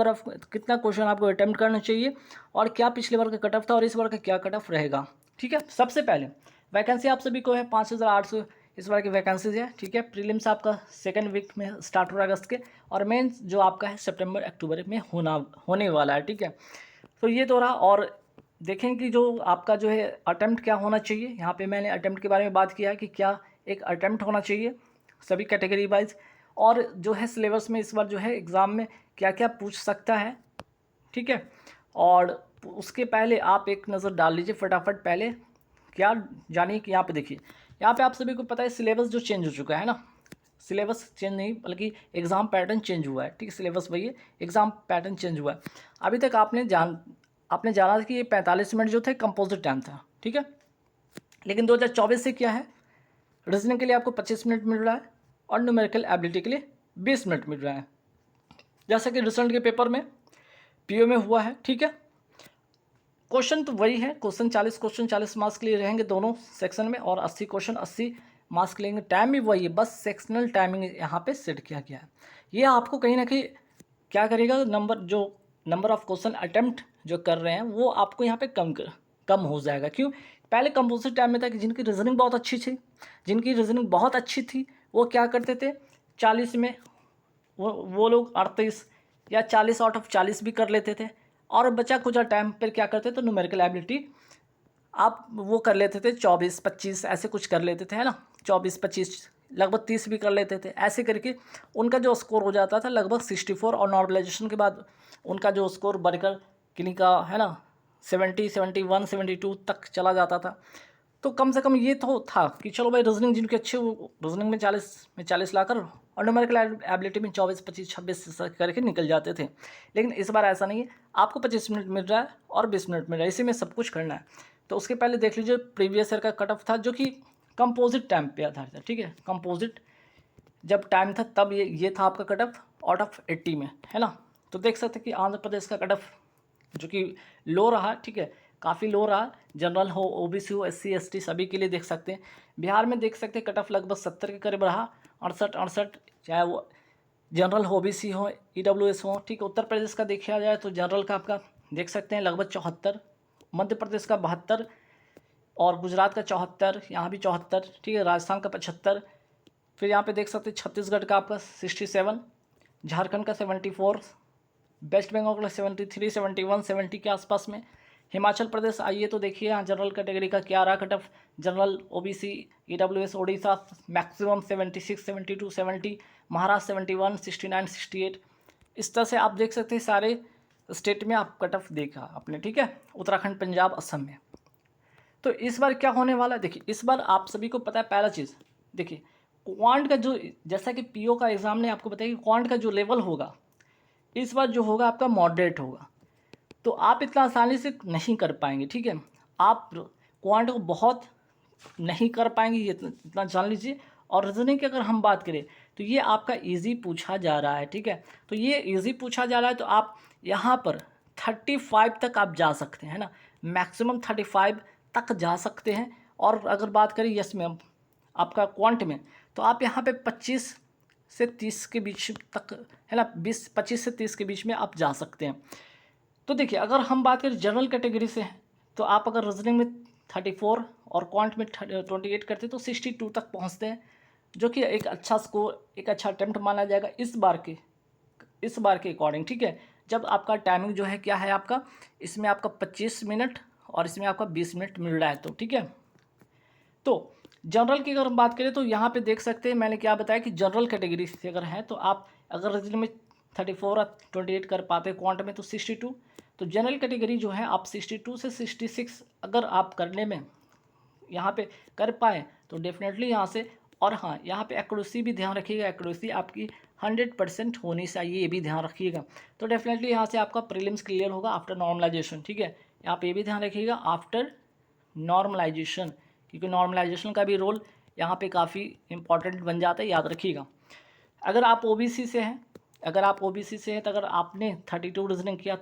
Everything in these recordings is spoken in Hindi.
ऑफ कितना क्वेश्चन आपको अटेम्प्ट करना चाहिए और क्या पिछले बार का कट ऑफ था और इस बार का क्या कट ऑफ रहेगा। ठीक है, सबसे पहले वैकेंसी आप सभी को है 5800 इस बार की वैकेंसीज है। ठीक है, प्रीलिम्स आपका सेकेंड वीक में स्टार्ट हो रहा है अगस्त के, और मेंस जो आपका है सितंबर अक्टूबर में होने वाला है। ठीक है, तो ये तो रहा। और देखें कि जो आपका जो है अटेम्प्ट क्या होना चाहिए। यहाँ पे मैंने अटेम्प्ट के बारे में बात किया है कि क्या एक अटेम्प्ट होना चाहिए सभी कैटेगरी वाइज, और जो है सिलेबस में इस बार जो है एग्ज़ाम में क्या क्या पूछ सकता है। ठीक है, और उसके पहले आप एक नज़र डाल लीजिए फटाफट। पहले क्या जानिए कि यहाँ पे देखिए, यहाँ पे आप सभी को पता है सिलेबस जो चेंज हो चुका है ना। सिलेबस चेंज नहीं बल्कि एग्ज़ाम पैटर्न चेंज हुआ है। ठीक है, सिलेबस वही है, एग्ज़ाम पैटर्न चेंज हुआ है। अभी तक आपने जाना था कि ये 45 मिनट जो थे कंपोजिट टाइम था। ठीक है, लेकिन 2024 से क्या है, रीजनिंग के लिए आपको 25 मिनट मिल रहा है और न्यूमेरिकल एबिलिटी के लिए 20 मिनट मिल रहा है, जैसा कि रिजल्ट के पेपर में पीओ में हुआ है। ठीक है, क्वेश्चन तो वही है, क्वेश्चन 40 मार्क्स के लिए रहेंगे दोनों सेक्शन में, और 80 क्वेश्चन 80 मार्क्स के लेंगे। टाइम भी वही है, बस सेक्शनल टाइमिंग यहाँ पे सेट किया गया है। ये आपको कहीं ना कहीं क्या करेगा, नंबर ऑफ क्वेश्चन अटेम्प्ट जो कर रहे हैं वो आपको यहाँ पे कम हो जाएगा। क्यों, पहले कंपोजिट टाइम में था कि जिनकी रीजनिंग बहुत अच्छी थी वो क्या करते थे, 40 में वो लोग 38 या 40 आउट ऑफ 40 भी कर लेते थे, और बचा खुचा टाइम पर क्या करते थे, न्यूमेरिकल एबिलिटी आप वो कर लेते थे 24-25 ऐसे कुछ कर लेते थे, है ना। 24-25 लगभग 30 भी कर लेते थे। ऐसे करके उनका जो स्कोर हो जाता था लगभग 64, और नॉर्मलाइजेशन के बाद उनका जो स्कोर बढ़कर किन्हीं का है ना 70, 71, 72 तक चला जाता था। तो कम से कम ये तो था कि चलो भाई रीजनिंग जिनके अच्छे, वो रीजनिंग में 40 लाकर और न्यूमेरिकल एबिलिटी में 24, 25, 26 करके निकल जाते थे। लेकिन इस बार ऐसा नहीं है, आपको 25 मिनट मिल रहा है और 20 मिनट मिल रहा है, इसी में सब कुछ करना है। तो उसके पहले देख लीजिए प्रीवियस ईयर का कट ऑफ था जो कि कंपोजिट टाइम पे आधारित था। ठीक है, कंपोजिट जब टाइम था तब ये था आपका कट ऑफ आउट ऑफ 80 में, है ना। तो देख सकते हैं कि आंध्र प्रदेश का कट ऑफ जो कि लो रहा। ठीक है, काफ़ी लो रहा, जनरल हो, ओबीसी हो, एससी एसटी सभी के लिए देख सकते हैं। बिहार में देख सकते हैं कट ऑफ लगभग 70 के करीब रहा, 68, चाहे वो जनरल हो, ओबीसी हो, ईडब्ल्यूएस हो। ठीक है, उत्तर प्रदेश का देखा जाए तो जनरल का आपका देख सकते हैं लगभग 74, मध्य प्रदेश का 72, और गुजरात का 74, यहाँ भी 74। ठीक है, राजस्थान का 75, फिर यहाँ पे देख सकते हैं छत्तीसगढ़ का आपका 67, झारखंड का 74, वेस्ट बंगाल का 73, 71, 70 के आसपास में। हिमाचल प्रदेश आइए तो देखिए यहाँ जनरल कैटेगरी का क्या रहा cut off, general, OBC, EWS, Odisha maximum 76, 72, 70, Maharashtra 71, 69, 68। इस तरह से आप देख सकते हैं सारे स्टेट में आप कट ऑफ देखा आपने। ठीक है, उत्तराखंड, पंजाब, असम में। तो इस बार क्या होने वाला है, देखिए इस बार आप सभी को पता है पहला चीज़, देखिए क्वांट का जो, जैसा कि पीओ का एग्ज़ाम ने आपको बताया कि क्वांट का जो लेवल होगा इस बार जो होगा आपका मॉडरेट होगा। तो आप इतना आसानी से नहीं कर पाएंगे। ठीक है, आप क्वांट को बहुत नहीं कर पाएंगे, ये इतना जान लीजिए। और रीजनिंग की अगर हम बात करें तो ये आपका इजी पूछा जा रहा है। ठीक है, तो ये इजी पूछा जा रहा है, तो आप यहाँ पर 35 तक आप जा सकते हैं, है ना, मैक्सिमम 35 तक जा सकते हैं। और अगर बात करें यस में आपका क्वांट में, तो आप यहाँ पे 25 से 30 के बीच तक, है ना, 25 से 30 के बीच में आप जा सकते हैं। तो देखिए अगर हम बात करें जनरल कैटेगरी से हैं, तो आप अगर रीजनिंग में 34 और क्वांट में 28 करते हैं तो 62 तक पहुंचते हैं, जो कि एक अच्छा स्कोर, एक अच्छा अटेम्प्ट माना जाएगा इस बार के अकॉर्डिंग। ठीक है, जब आपका टाइमिंग जो है क्या है आपका, इसमें आपका 25 मिनट और इसमें आपका 20 मिनट मिल रहा है। तो ठीक है, तो जनरल की अगर हम बात करें तो यहाँ पे देख सकते हैं मैंने क्या बताया कि जनरल कैटेगरी से अगर है तो आप अगर रीजनिंग में 34 और 28 कर पाते हैं, क्वांट में तो 62। तो जनरल कैटेगरी जो है आप 62 से 66 अगर आप करने में यहाँ पे कर पाए तो डेफिनेटली यहाँ से। और हाँ, यहाँ पे एक्यूरेसी भी ध्यान रखिएगा, एक्यूरेसी आपकी 100% होनी चाहिए, ये भी ध्यान रखिएगा। तो डेफिनेटली यहाँ से आपका प्रीलिम्स क्लियर होगा आफ्टर नॉर्मलाइजेशन। ठीक है, यहाँ पे ये भी ध्यान रखिएगा आफ्टर नॉर्मलाइजेशन, क्योंकि नॉर्मलाइजेशन का भी रोल यहाँ पे काफ़ी इंपॉर्टेंट बन जाता है, याद रखिएगा। अगर आप ओबीसी से हैं, तो अगर आपने 32 रीजनिंग किया,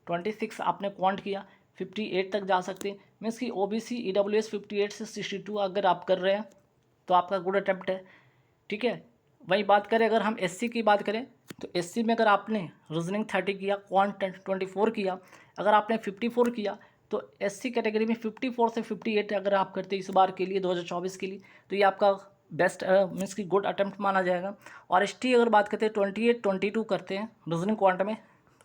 26 आपने क्वांट किया, 58 तक जा सकते हैं। मीन्स कि ओबीसी ईडब्ल्यूएस 58 से 62 अगर आप कर रहे हैं तो आपका गुड अटेम्प्ट है। ठीक है, वही बात करें अगर हम एससी की बात करें तो एससी में अगर आपने रीजनिंग 30 किया, क्वांट 24 किया, अगर आपने 54 किया तो एससी कैटेगरी में 54 से 58 अगर आप करते इस बार के लिए 2024 के लिए तो ये आपका बेस्ट मीन्स की गुड अटेम्प्ट माना जाएगा। और एसटी अगर बात करते हैं 28 22 करते हैं रीजनिंग क्वांट में,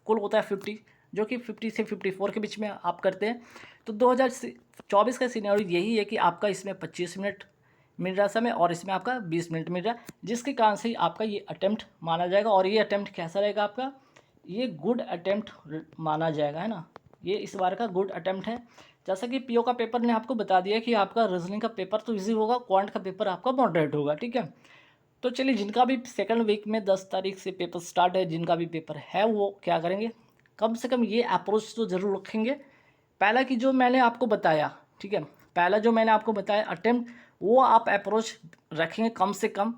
कुल होता है 50, जो कि 50 से 54 के बीच में आप करते हैं। तो 2024 का सिनेरियो यही है कि आपका इसमें 25 मिनट मिल रहा है समय और इसमें आपका 20 मिनट मिल रहा है, जिसके कारण से आपका ये अटेम्प्ट माना जाएगा। और ये अटेम्प्ट कैसा रहेगा आपका, ये गुड अटेम्प्ट माना जाएगा, है ना। ये इस बार का गुड अटेम्प्ट है। जैसा कि पीओ का पेपर ने आपको बता दिया कि आपका रीजनिंग का पेपर तो इजी होगा, क्वांट का पेपर आपका मॉडरेट होगा, ठीक है। तो चलिए, जिनका भी सेकंड वीक में 10 तारीख से पेपर स्टार्ट है, जिनका भी पेपर है वो क्या करेंगे, कम से कम ये अप्रोच तो ज़रूर रखेंगे। पहला कि जो मैंने आपको बताया, ठीक है, पहला जो मैंने आपको बताया अटेम्प्ट, वो आप अप्रोच रखेंगे कम से कम,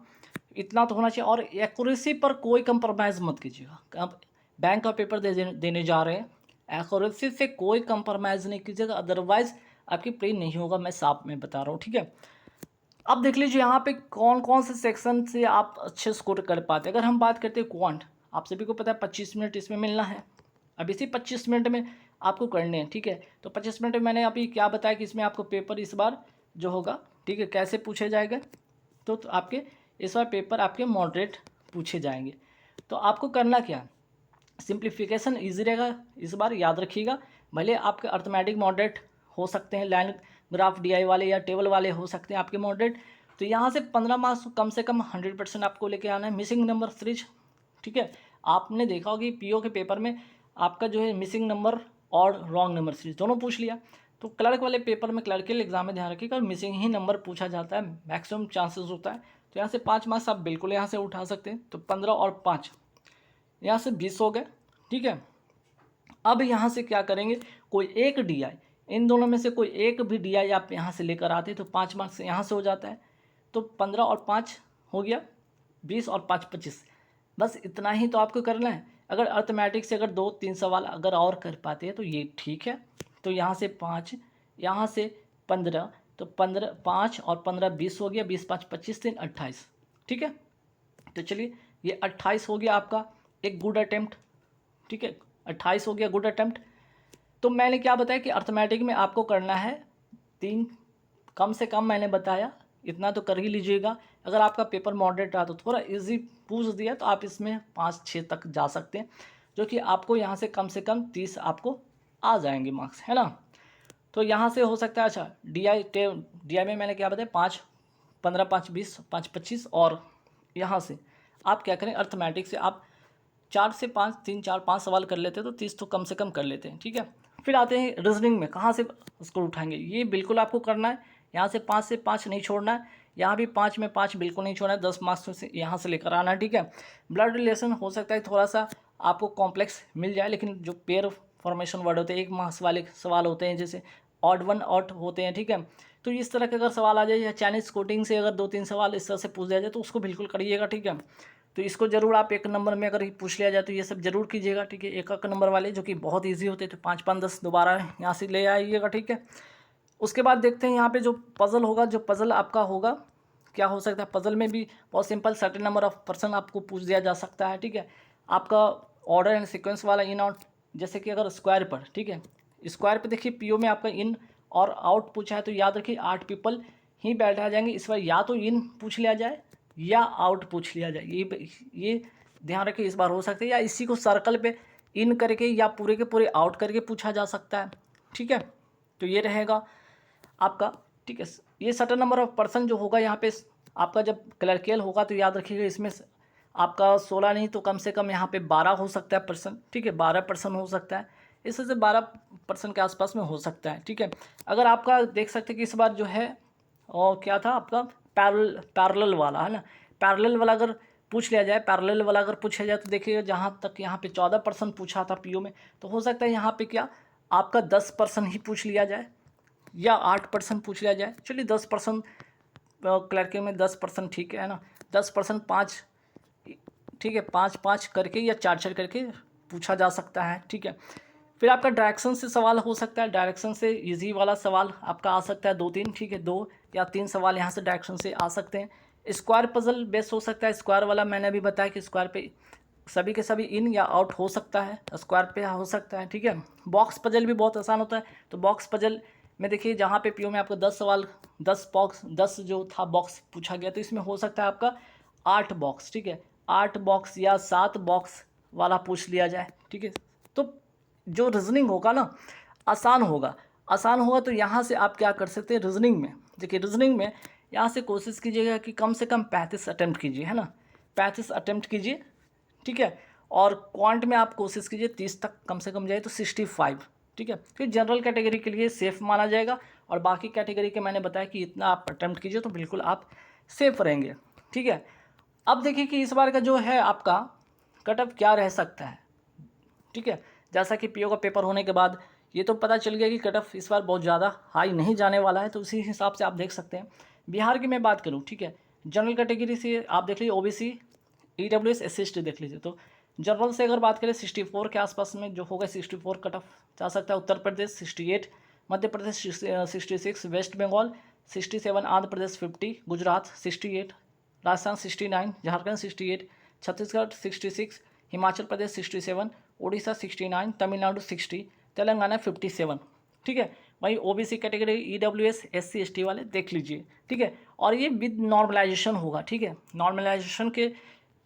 इतना तो होना चाहिए। और एक्यूरेसी पर कोई कंप्रोमाइज़ मत कीजिएगा। आप बैंक का पेपर देने जा रहे हैं, एक्यूरेसी से कोई कंप्रोमाइज़ नहीं कीजिएगा, अदरवाइज़ आपकी प्री नहीं होगा, मैं साफ में बता रहा हूँ, ठीक है। अब देख लीजिए यहाँ पे कौन कौन से सेक्शन से आप अच्छे स्कोर कर पाते हैं। अगर हम बात करते हैं क्वांट, आप सभी को पता है 25 मिनट इसमें मिलना है। अब इसी 25 मिनट में आपको करने हैं, ठीक है। तो 25 मिनट में मैंने अभी क्या बताया कि इसमें आपको पेपर इस बार जो होगा, ठीक है, कैसे पूछे जाएगा, तो आपके इस बार पेपर आपके मॉडरेट पूछे जाएंगे। तो आपको करना क्या है, सिंप्लीफिकेशन ईजी रहेगा इस बार, याद रखिएगा। भले आपके अर्थमेटिक मॉडरेट हो सकते हैं, लाइन ग्राफ डीआई वाले या टेबल वाले हो सकते हैं आपके मॉडरेट। तो यहाँ से 15 मार्क्स कम से कम 100% आपको लेके आना है। मिसिंग नंबर सीरीज, ठीक है, आपने देखा होगा कि पीओ के पेपर में आपका जो है मिसिंग नंबर और रॉन्ग नंबर सीरीज दोनों पूछ लिया। तो क्लर्क वाले पेपर में, क्लर्कल एग्जाम में ध्यान रखिएगा, मिसिंग ही नंबर पूछा जाता है, मैक्सिमम चांसेस होता है। तो यहाँ से 5 मार्क्स आप बिल्कुल यहाँ से उठा सकते हैं। तो 15 और 5 यहाँ से 20 हो गए, ठीक है। अब यहाँ से क्या करेंगे, कोई एक डीआई, इन दोनों में से कोई एक भी डीआई आप यहाँ से लेकर आते तो 5 मार्क्स यहाँ से हो जाता है। तो 15 और 5 हो गया 20 और 5 25, बस इतना ही तो आपको करना है। अगर अर्थमेटिक से अगर 2-3 सवाल अगर और कर पाते हैं तो ये ठीक है। तो यहाँ से 5, यहाँ से 15, तो 15 5 और 15 20 हो गया, 20 5 25 3 28, ठीक है। तो चलिए, ये 28 हो गया आपका एक गुड अटेम्प्ट, ठीक है, 28 हो गया गुड अटेम्प्ट। तो मैंने क्या बताया कि अर्थमेटिक में आपको करना है 3, कम से कम मैंने बताया इतना तो कर ही लीजिएगा। अगर आपका पेपर मॉडरेट रहा तो थोड़ा इजी पूछ दिया तो आप इसमें 5-6 तक जा सकते हैं, जो कि आपको यहाँ से कम 30 आपको आ जाएंगे मार्क्स, है ना। तो यहाँ से हो सकता है, अच्छा डी आई में मैंने क्या बताया 5 15 5 20 5 25, और यहाँ से आप क्या करें, अर्थमेटिक से आप 4 से 5 3 4 5 सवाल कर लेते हैं तो 30 तो कम से कम कर लेते हैं, ठीक है। फिर आते हैं रीजनिंग में, कहाँ से उसको उठाएंगे, ये बिल्कुल आपको करना है। यहाँ से 5 से 5 नहीं छोड़ना है, यहाँ भी 5 में 5 बिल्कुल नहीं छोड़ना है, 10 मार्क्स से यहाँ से लेकर आना है, ठीक है। ब्लड रिलेशन हो सकता है थोड़ा सा आपको कॉम्प्लेक्स मिल जाए, लेकिन जो पेयर फॉर्मेशन वर्ड होते हैं, 1 मार्क्स वाले सवाल होते हैं, जैसे ऑड 1 ऑड होते हैं, ठीक है। तो इस तरह के अगर सवाल आ जाए, या चाइनीज़ कोटिंग से अगर 2-3 सवाल इस तरह से पूछ दिया जाए तो उसको बिल्कुल करिएगा, ठीक है। तो इसको जरूर आप 1 नंबर में अगर पूछ लिया जाए तो ये सब जरूर कीजिएगा, ठीक है। 1 नंबर वाले जो कि बहुत इजी होते हैं तो 5 5 10 दोबारा यहाँ से ले आइएगा, ठीक है। उसके बाद देखते हैं यहाँ पे जो पज़ल होगा, जो पज़ल आपका होगा क्या हो सकता है। पज़ल में भी बहुत simple, certain number of person आपको पूछ दिया जा सकता है, ठीक है। आपका ऑर्डर एंड सीक्वेंस वाला इन आउट, जैसे कि अगर स्क्वायर पर, ठीक है, स्क्वायर पर देखिए पीओ में आपका इन और आउट पूछा है तो याद रखिए 8 पीपल ही बैठा जाएंगे। इस बार या तो इन पूछ लिया जाए या आउट पूछ लिया जाए, ये ध्यान रखिए। इस बार हो सकता है या इसी को सर्कल पे इन करके या पूरे के पूरे आउट करके पूछा जा सकता है, ठीक है। तो ये रहेगा आपका, ठीक है। ये सर्टेन नंबर ऑफ पर्सन जो होगा यहाँ पे आपका जब क्लर्कियल होगा तो याद रखिएगा इसमें आपका 16 नहीं तो कम से कम यहाँ पे 12 हो सकता है पर्सन, ठीक है, 12 पर्सन हो सकता है, इससे 12% के आसपास में हो सकता है, ठीक है। अगर आपका देख सकते हैं कि इस बार जो है और क्या था आपका पैरेलल वाला, है ना, पैरेलल वाला अगर पूछ लिया जाए, पैरेलल वाला अगर पूछा जाए तो देखिएगा जहाँ तक यहाँ पे 14% पूछा था पीओ में, तो हो सकता है यहाँ पे क्या आपका 10% ही पूछ लिया जाए या 8% पूछ लिया जाए। चलिए 10% क्लर्क में 10% ठीक है ना, 10% 5, ठीक है, 5-5 करके या 4-4 करके पूछा जा सकता है, ठीक है। फिर आपका डायरेक्शन से सवाल हो सकता है, डायरेक्शन से इजी वाला सवाल आपका आ सकता है 2-3, ठीक है, 2 या 3 सवाल यहाँ से डायरेक्शन से आ सकते हैं। स्क्वायर पजल बेस्ट हो सकता है, स्क्वायर वाला मैंने अभी बताया कि स्क्वायर पे सभी के सभी इन या आउट हो सकता है, स्क्वायर पे हो सकता है, ठीक है। बॉक्स पजल भी बहुत आसान होता है, तो बॉक्स पजल में देखिए जहाँ पे पीओ में आपको 10 सवाल 10 जो था बॉक्स पूछा गया, तो इसमें हो सकता है आपका 8 बॉक्स, ठीक है, 8 बॉक्स या 7 बॉक्स वाला पूछ लिया जाए, ठीक है। तो जो रीजनिंग होगा ना आसान होगा, आसान होगा। तो यहाँ से आप क्या कर सकते हैं रीजनिंग में, देखिए रीजनिंग में यहाँ से कोशिश कीजिएगा कि कम से कम 35 अटैम्प्ट कीजिए, है ना, 35 अटैम्प्ट कीजिए, ठीक है। और क्वांट में आप कोशिश कीजिए 30 तक कम से कम जाए, तो 65, ठीक है। फिर जनरल कैटेगरी के लिए सेफ माना जाएगा, और बाकी कैटेगरी के मैंने बताया कि इतना आप अटैम्प्ट कीजिए तो बिल्कुल आप सेफ रहेंगे, ठीक है। अब देखिए कि इस बार का जो है आपका कट ऑफ क्या रह सकता है, ठीक है। जैसा कि पीओ का पेपर होने के बाद ये तो पता चल गया कि कट ऑफ इस बार बहुत ज़्यादा हाई नहीं जाने वाला है, तो उसी हिसाब से आप देख सकते हैं। बिहार की मैं बात करूँ, ठीक है, जनरल कैटेगरी से आप देख लीजिए ओबीसी ईडब्ल्यूएस SC देख लीजिए, तो जनरल से अगर बात करें 64 के आसपास में जो होगा, 64 कट ऑफ जा सकता है। उत्तर प्रदेश 68, मध्य प्रदेश 66, वेस्ट बंगाल 67, आंध्र प्रदेश 50, गुजरात 68, राजस्थान 69, झारखंड 68, छत्तीसगढ़ 66, हिमाचल प्रदेश 67, उड़ीसा 69, तमिलनाडु 60, तेलंगाना 57, ठीक है। वहीं OBC category EWS SC ST वाले देख लीजिए, ठीक है। और ये विद नॉर्मलाइजेशन होगा, ठीक है। नॉर्मलाइजेशन के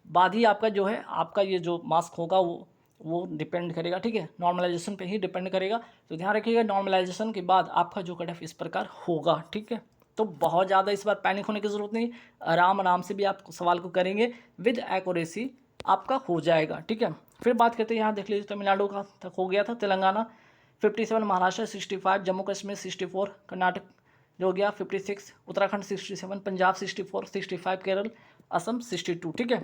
बाद ही आपका जो है आपका ये जो मास्क होगा वो डिपेंड करेगा, ठीक है, नॉर्मलाइजेशन पे ही डिपेंड करेगा। तो ध्यान रखिएगा नॉर्मलाइजेशन के बाद आपका जो कट ऑफ इस प्रकार होगा, ठीक है। तो बहुत ज़्यादा इस बार पैनिक होने की ज़रूरत नहीं, आराम आराम से भी आप सवाल को करेंगे, विद एक्यूरेसी आपका हो जाएगा, ठीक है। फिर बात करते हैं, यहाँ देख लीजिए तमिलनाडु का तक हो गया था, तेलंगाना 57, महाराष्ट्र 65, जम्मू कश्मीर 64, कर्नाटक जो हो गया 56, उत्तराखंड 67, पंजाब 64, 65, केरल असम 62, ठीक है।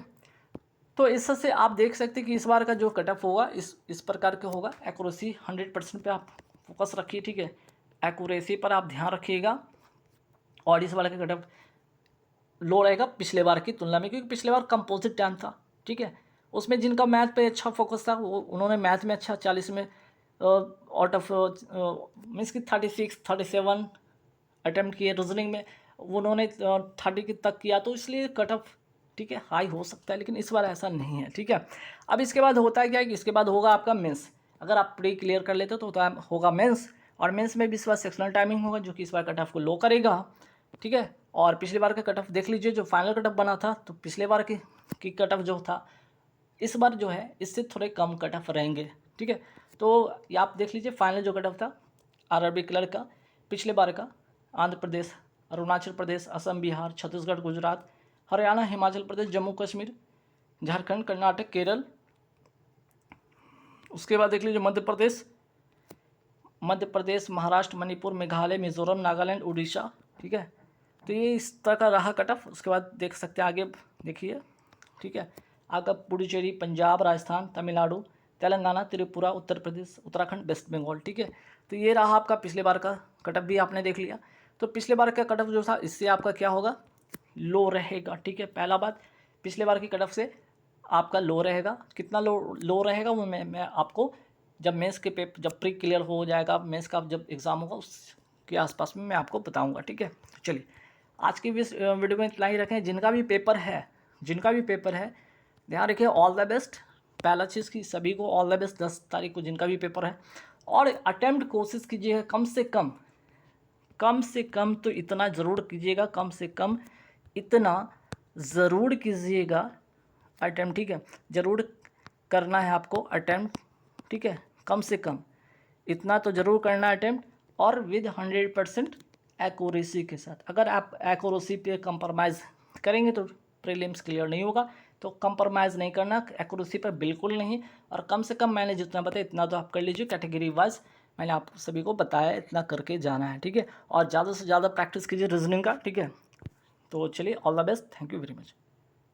तो इससे आप देख सकते हैं कि इस बार का जो कट ऑफ होगा इस प्रकार का होगा। एक्यूरेसी 100% पे आप फोकस रखिए, ठीक है, एक्यूरेसी पर आप ध्यान रखिएगा। और इस बार का कट ऑफ लो रहेगा पिछले बार की तुलना में, क्योंकि पिछले बार कंपोजिट टाइम था, ठीक है। उसमें जिनका मैथ पे अच्छा फोकस था वो उन्होंने मैथ में अच्छा 40 में आउट ऑफ मीन्स की 36 37 अटैम्प्ट किए, रीजनिंग में उन्होंने 30 तक किया, तो इसलिए कट ऑफ ठीक है हाई हो सकता है, लेकिन इस बार ऐसा नहीं है, ठीक है। अब इसके बाद होता है क्या है कि इसके बाद होगा आपका मेंस। अगर आप प्री क्लियर कर लेते हो तो होगा मेंस, और मेंस में भी इस बार सेक्शनल टाइमिंग होगा जो कि इस बार कट ऑफ को लो करेगा, ठीक है। और पिछली बार का कट ऑफ देख लीजिए, जो फाइनल कट ऑफ बना था, तो पिछले बार की कट ऑफ जो था इस बार जो है इससे थोड़े कम कट ऑफ रहेंगे, ठीक है। तो ये आप देख लीजिए फाइनल जो कट ऑफ था आरआरबी क्लर्क का पिछले बार का, आंध्र प्रदेश, अरुणाचल प्रदेश, असम, बिहार, छत्तीसगढ़, गुजरात, हरियाणा, हिमाचल प्रदेश, जम्मू कश्मीर, झारखंड, कर्नाटक, केरल, उसके बाद देख लीजिए मध्य प्रदेश, महाराष्ट्र, मणिपुर, मेघालय, मिजोरम, नागालैंड, उड़ीसा, ठीक है। तो ये इस तरह का रहा कट ऑफ। उसके बाद देख सकते हैं आगे देखिए, ठीक है, आगे पुडुचेरी, पंजाब, राजस्थान, तमिलनाडु, तेलंगाना, त्रिपुरा, उत्तर प्रदेश, उत्तराखंड, वेस्ट बंगाल, ठीक है। तो ये रहा आपका पिछले बार का कट ऑफ भी आपने देख लिया। तो पिछले बार का कट ऑफ जो था इससे आपका क्या होगा, लो रहेगा, ठीक है। पहला बात, पिछले बार की कट ऑफ से आपका लो रहेगा, कितना लो रहेगा वो मैं आपको जब मेंस के पेपर जब प्री क्लियर हो जाएगा, मेंस का जब एग्ज़ाम होगा उसके आसपास में मैं आपको बताऊंगा, ठीक है। चलिए आज की इस वीडियो में इतना ही रखें। जिनका भी पेपर है ध्यान रखिए, ऑल द बेस्ट। पहला चीज़ की सभी को ऑल द बेस्ट 10 तारीख को जिनका भी पेपर है। और अटेम्प्ट कोशिश कीजिएगा कम से कम तो इतना ज़रूर कीजिएगा, कम से कम इतना ज़रूर कीजिएगा अटेम्प्ट, ठीक है। ज़रूर करना है आपको अटेम्प्ट, ठीक है, कम से कम इतना तो ज़रूर करना है अटेम्प्ट, और विद 100% एक्यूरेसी के साथ। अगर आप एक्यूरेसी पे कंप्रोमाइज़ करेंगे तो प्रीलिम्स क्लियर नहीं होगा, तो कंप्रोमाइज़ नहीं करना एक्यूरेसी पर, बिल्कुल नहीं। और कम से कम मैंने जितना बताया इतना तो आप कर लीजिए, कैटेगरी वाइज मैंने आप सभी को बताया इतना करके जाना है, ठीक है। और ज़्यादा से ज़्यादा प्रैक्टिस कीजिए रीजनिंग का, ठीक है। तो चलिए all the best, thank you very much.